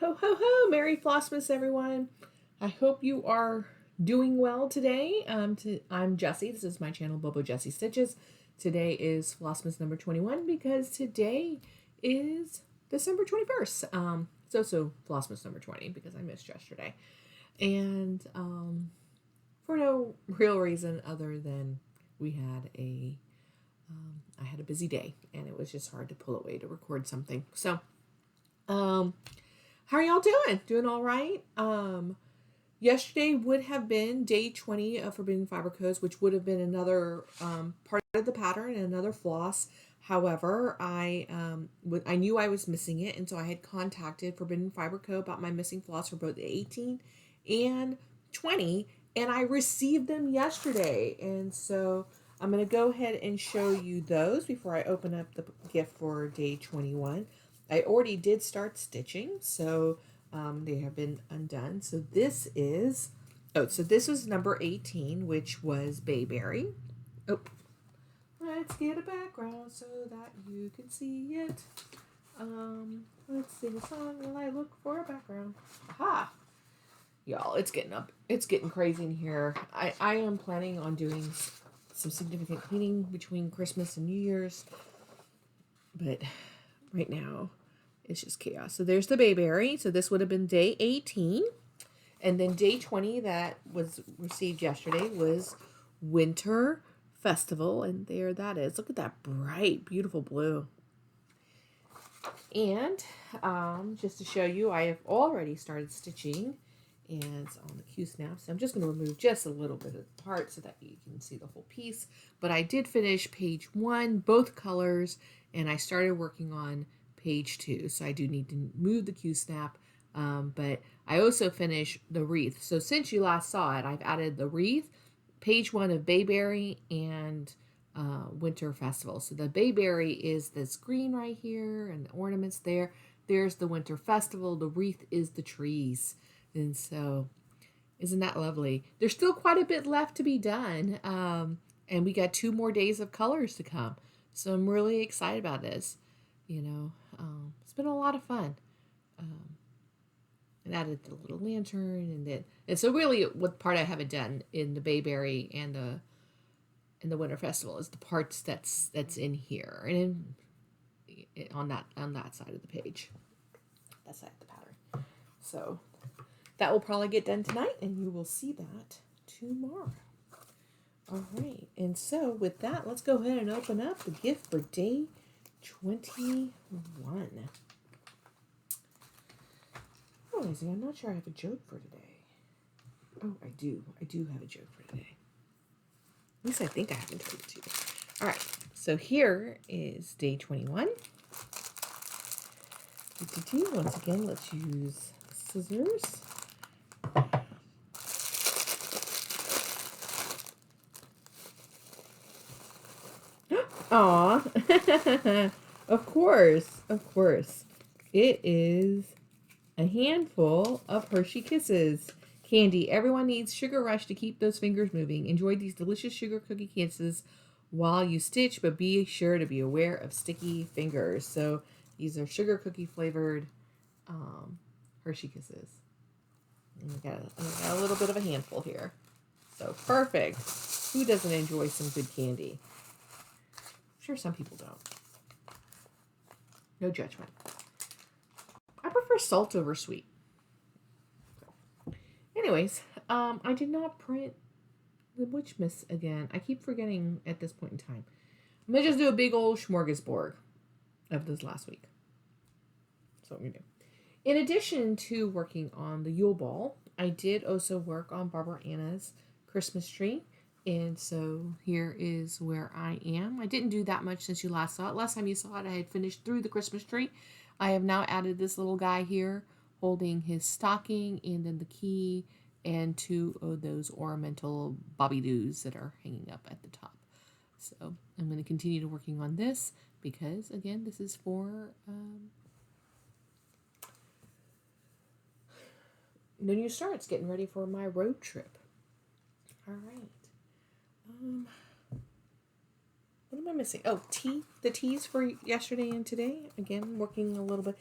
Ho, ho, ho! Merry Flossmas, everyone. I hope you are doing well today. I'm Jessie. This is my channel, Bobo Jessie Stitches. Today is Flossmas number 21 because today is December 21st. It's also Flossmas number 20 because I missed yesterday. And for no real reason other than I had a busy day and it was just hard to pull away to record something. So, how are y'all doing? Doing all right? Yesterday would have been day 20 of Forbidden Fiber Codes, which would have been another part of the pattern and another floss. However, I knew I was missing it, and so I had contacted Forbidden Fiber Co. about my missing floss for both the 18 and 20, and I received them yesterday. And so I'm going to go ahead and show you those before I open up the gift for day 21. I already did start stitching, so they have been undone. So this was number 18, which was Bayberry. Oh, let's get a background so that you can see it. Let's sing a song while I look for a background. Aha! Y'all, it's getting crazy in here. I am planning on doing some significant cleaning between Christmas and New Year's, but right now it's just chaos. So there's the Bayberry. So this would have been day 18. And then day 20 that was received yesterday was Winter Festival. And there that is. Look at that bright, beautiful blue. And just to show you, I have already started stitching. And it's on the Q-snap. So I'm just going to remove just a little bit of the part so that you can see the whole piece. But I did finish page 1, both colors. And I started working on page 2, so I do need to move the Q-snap, but I also finished the wreath. So since you last saw it, I've added the wreath, page 1 of Bayberry, and Winter Festival. So the Bayberry is this green right here, and the ornaments there. There's the Winter Festival. The wreath is the trees, and so isn't that lovely? There's still quite a bit left to be done, and we got 2 more days of colors to come. So I'm really excited about this. It's been a lot of fun. And added the little lantern, and so really, what part I haven't done in the Bayberry and the Winter Festival is the parts that's in here and on that side of the page, that side of the pattern. So that will probably get done tonight, and you will see that tomorrow. All right, and so with that, let's go ahead and open up the gift for day 21. Oh, I'm not sure I have a joke for today. Oh, I do. I do have a joke for today. At least I think I haven't told it to you. All right, so here is day 21. Once again, let's use scissors. Aw. Of course. It is a handful of Hershey Kisses. Candy. Everyone needs Sugar Rush to keep those fingers moving. Enjoy these delicious sugar cookie kisses while you stitch, but be sure to be aware of sticky fingers. So these are sugar cookie flavored Hershey Kisses. And we got a little bit of a handful here. So perfect. Who doesn't enjoy some good candy? I'm sure some people don't. No judgment. I prefer salt over sweet. Anyways, I did not print the Witchmas again. I keep forgetting at this point in time. I'm going to just do a big old smorgasbord of this last week. That's what I'm going to do. In addition to working on the Yule Ball, I did also work on Barbara Anna's Christmas tree. And so here is where I am. I didn't do that much since you last saw it. Last time you saw it, I had finished through the Christmas tree. I have now added this little guy here holding his stocking and then the key and 2 of those ornamental bobby doos that are hanging up at the top. So I'm going to continue to working on this because, again, this is for the new starts, getting ready for my road trip. All right. What am I missing? Oh, tea. The teas for yesterday and today. Again, working a little bit.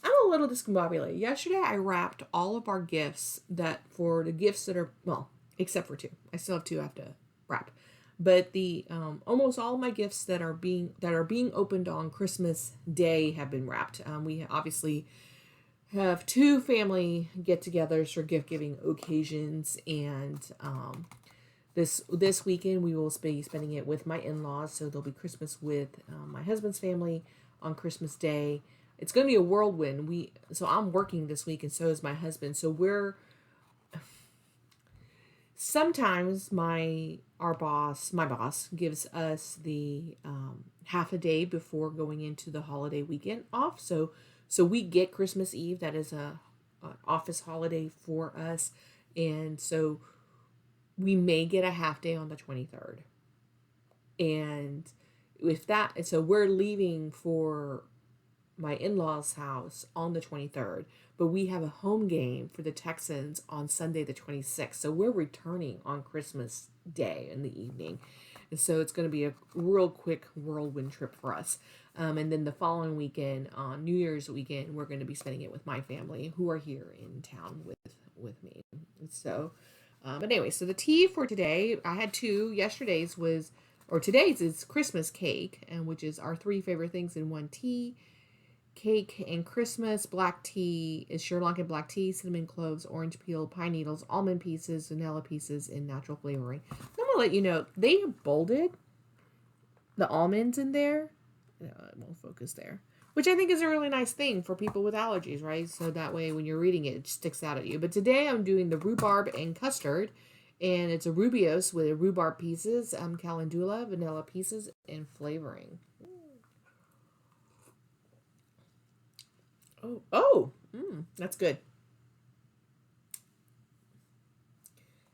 I'm a little discombobulated. Yesterday, I wrapped all of our gifts for the gifts that are, well, except for two. I still have two I have to wrap. But the almost all of my gifts that are being opened on Christmas Day have been wrapped. We obviously have two family get-togethers for gift-giving occasions, and this weekend we will be spending it with my in-laws. So there'll be Christmas with my husband's family on Christmas Day. It's going to be a whirlwind. So I'm working this week, and so is my husband. So we're sometimes my boss gives us the half a day before going into the holiday weekend off. So we get Christmas Eve. That is an office holiday for us, and so we may get a half day on the 23rd. And so we're leaving for my in-laws' house on the 23rd, but we have a home game for the Texans on Sunday the 26th. So we're returning on Christmas Day in the evening. And so it's going to be a real quick whirlwind trip for us. And then the following weekend, on New Year's weekend, we're going to be spending it with my family who are here in town with me. So, but anyway, so the tea for today, I had two. Today's is Christmas cake, and which is our three favorite things in one tea. Cake and Christmas. Black tea is Sri Lankan black tea, cinnamon cloves, orange peel, pine needles, almond pieces, vanilla pieces, and natural flavoring. I'm gonna let you know they bolded the almonds in there. No, it won't focus there. Which I think is a really nice thing for people with allergies, right? So that way when you're reading it, it sticks out at you. But today I'm doing the rhubarb and custard. And it's a rubios with rhubarb pieces, calendula, vanilla pieces, and flavoring. That's good.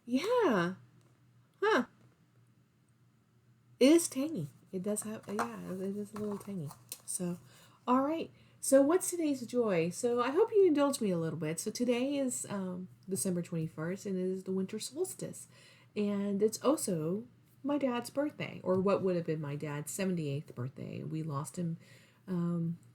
Yeah. Huh. It is tangy. It does have, yeah, it is a little tangy. So, all right. So, what's today's joy? So, I hope you indulge me a little bit. So, today is December 21st, and it is the winter solstice. And it's also my dad's birthday, or what would have been my dad's 78th birthday. We lost him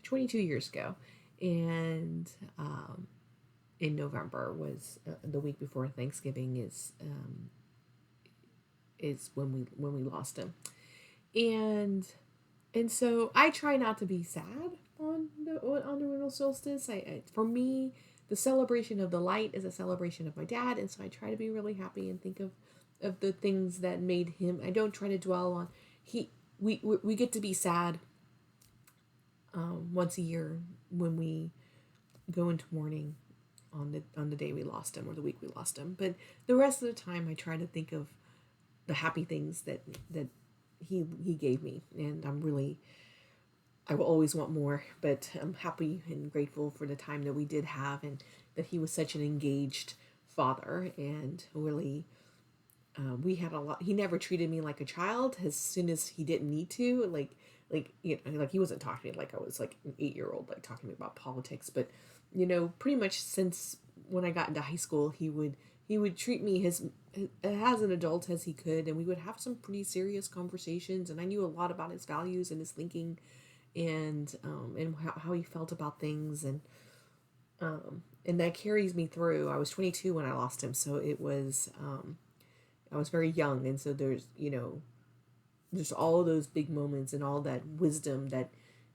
22 years ago. And in November was the week before Thanksgiving is when we lost him. And so I try not to be sad on the winter solstice. For me, the celebration of the light is a celebration of my dad, and so I try to be really happy and think of the things that made him. I don't try to dwell on we get to be sad once a year when we go into mourning on the day we lost him or the week we lost him. But the rest of the time, I try to think of the happy things that he gave me, and I will always want more, but I'm happy and grateful for the time that we did have, and that he was such an engaged father, and really we had a lot. He never treated me like a child as soon as he didn't need to, like he wasn't talking to me like I was like an 8-year-old, like talking to me about politics, but pretty much since when I got into high school, he would treat me as an adult as he could, and we would have some pretty serious conversations, and I knew a lot about his values and his thinking, and how he felt about things, and that carries me through. I was 22 when I lost him, so it was I was very young, and so there's there's all those big moments and all that wisdom that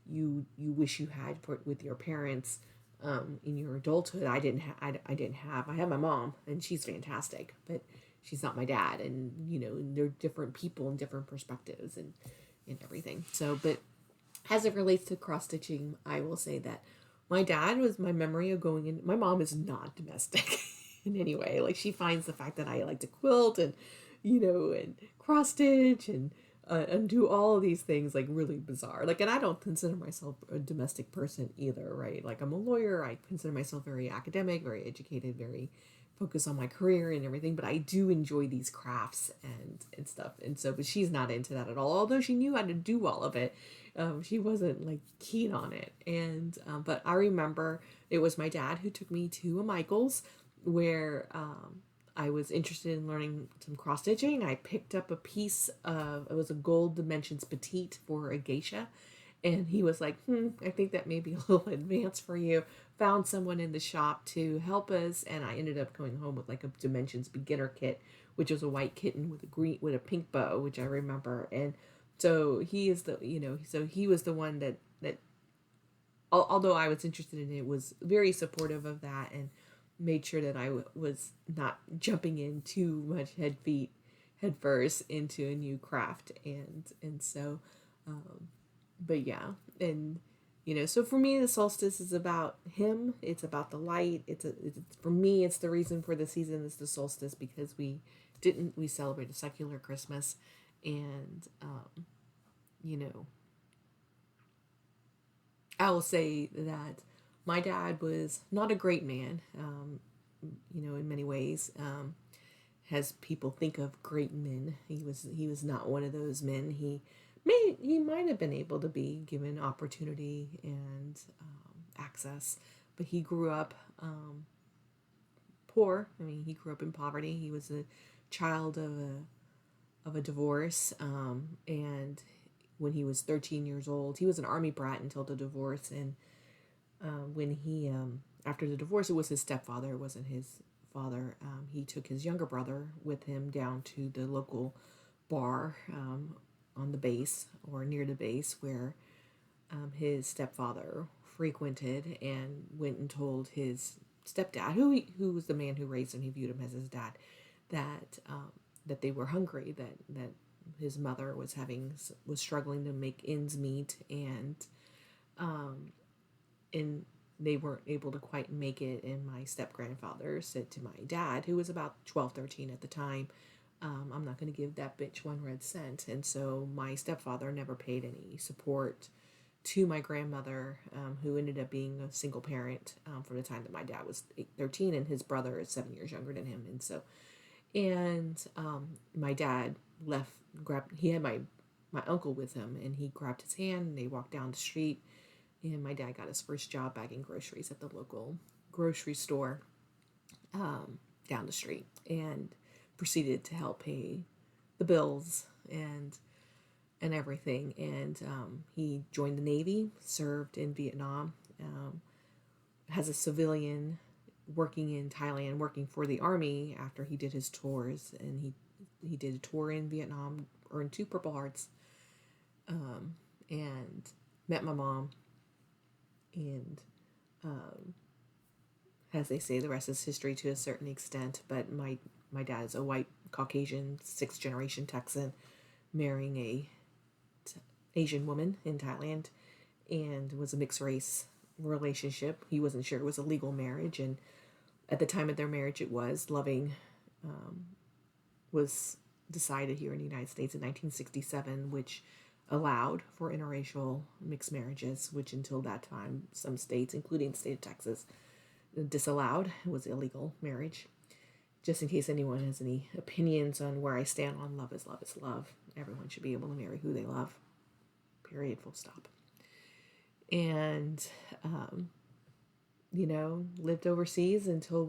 you wish you had with your parents in your adulthood. I didn't have. I have my mom, and she's fantastic, but she's not my dad, and they're different people and different perspectives and everything. So, but as it relates to cross stitching, I will say that my dad was my memory of going in. My mom is not domestic in any way. Like, she finds the fact that I like to quilt and and cross stitch and do all of these things like really bizarre. Like, and I don't consider myself a domestic person either, right? Like, I'm a lawyer. I consider myself very academic, very educated, very focused on my career and everything. But I do enjoy these crafts and stuff. And so, but she's not into that at all. Although she knew how to do all of it, she wasn't like keen on it. And but I remember it was my dad who took me to a Michael's where I was interested in learning some cross stitching. I picked up a piece of, it was a Gold Dimensions Petite for a geisha, And he was like, I think that may be a little advanced for you. Found someone in the shop to help us, and I ended up going home with like a Dimensions beginner kit, which was a white kitten with a pink bow, which I remember. And so he is the, so he was the one that although I was interested in it, was very supportive of that and made sure that I was not jumping in too much head first into a new craft. And so but yeah, and so for me, the solstice is about him. It's about the light. It's for me, it's the reason for the season is the solstice, because we celebrate a secular Christmas. And you know I will say that my dad was not a great man, in many ways. As people think of great men, he was not one of those men. He might have been able to be given opportunity and access, but he grew up poor. I mean, he grew up in poverty. He was a child of a divorce, and when he was 13 years old, he was an army brat until the divorce. And when he after the divorce, it was his stepfather, it wasn't his father. He took his younger brother with him down to the local bar on the base, or near the base, where his stepfather frequented, and went and told his stepdad, who was the man who raised him, he viewed him as his dad, that they were hungry, that his mother was struggling to make ends meet, and they weren't able to quite make it. And my step grandfather said to my dad, who was about 12, 13 at the time, I'm not going to give that bitch one red cent. And so my stepfather never paid any support to my grandmother, who ended up being a single parent from the time that my dad was 13, and his brother is 7 years younger than him. And so, my dad he had my uncle with him, and he grabbed his hand, and they walked down the street, and my dad got his first job bagging groceries at the local grocery store down the street, and proceeded to help pay the bills and everything. And he joined the Navy, served in Vietnam, has a civilian working in Thailand, working for the Army after he did his tours. And he did a tour in Vietnam, earned 2 Purple Hearts, and met my mom. And as they say, the rest is history to a certain extent. But my dad is a white Caucasian 6th generation Texan, marrying a Asian woman in Thailand, and was a mixed race relationship. He wasn't sure it was a legal marriage, and at the time of their marriage, it was. Loving was decided here in the United States in 1967, which allowed for interracial mixed marriages, which until that time, some states, including the state of Texas, disallowed. It was illegal marriage. Just in case anyone has any opinions on where I stand on love is love is love. Everyone should be able to marry who they love. Period. Full stop. And, lived overseas until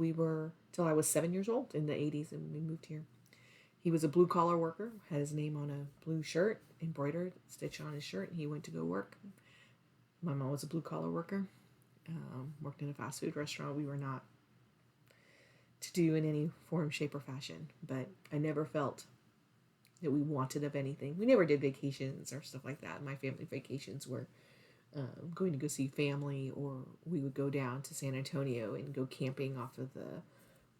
I was 7 years old in the 80s, and we moved here. He was a blue collar worker, had his name on a blue shirt, embroidered, stitched on his shirt, and he went to go work. My mom was a blue collar worker, worked in a fast food restaurant. We were not to do in any form, shape, or fashion, but I never felt that we wanted of anything. We never did vacations or stuff like that. My family vacations were going to go see family, or we would go down to San Antonio and go camping off of the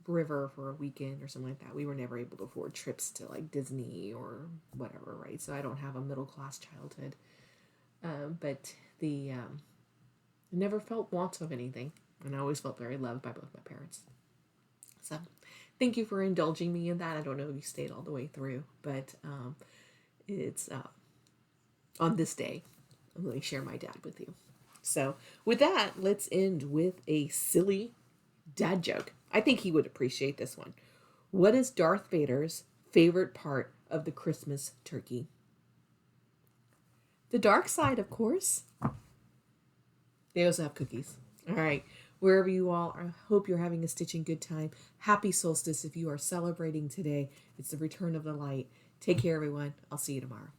river for a weekend or something like that. We were never able to afford trips to like Disney or whatever, right? So I don't have a middle class childhood, but I never felt want of anything, and I always felt very loved by both my parents. So thank you for indulging me in that. I don't know if you stayed all the way through, but it's on this day, I'm going to share my dad with you. So with that, let's end with a silly dad joke. I think he would appreciate this one. What is Darth Vader's favorite part of the Christmas turkey? The dark side, of course. They also have cookies. All right. Wherever you all are, I hope you're having a stitching good time. Happy solstice if you are celebrating today. It's the return of the light. Take care, everyone. I'll see you tomorrow.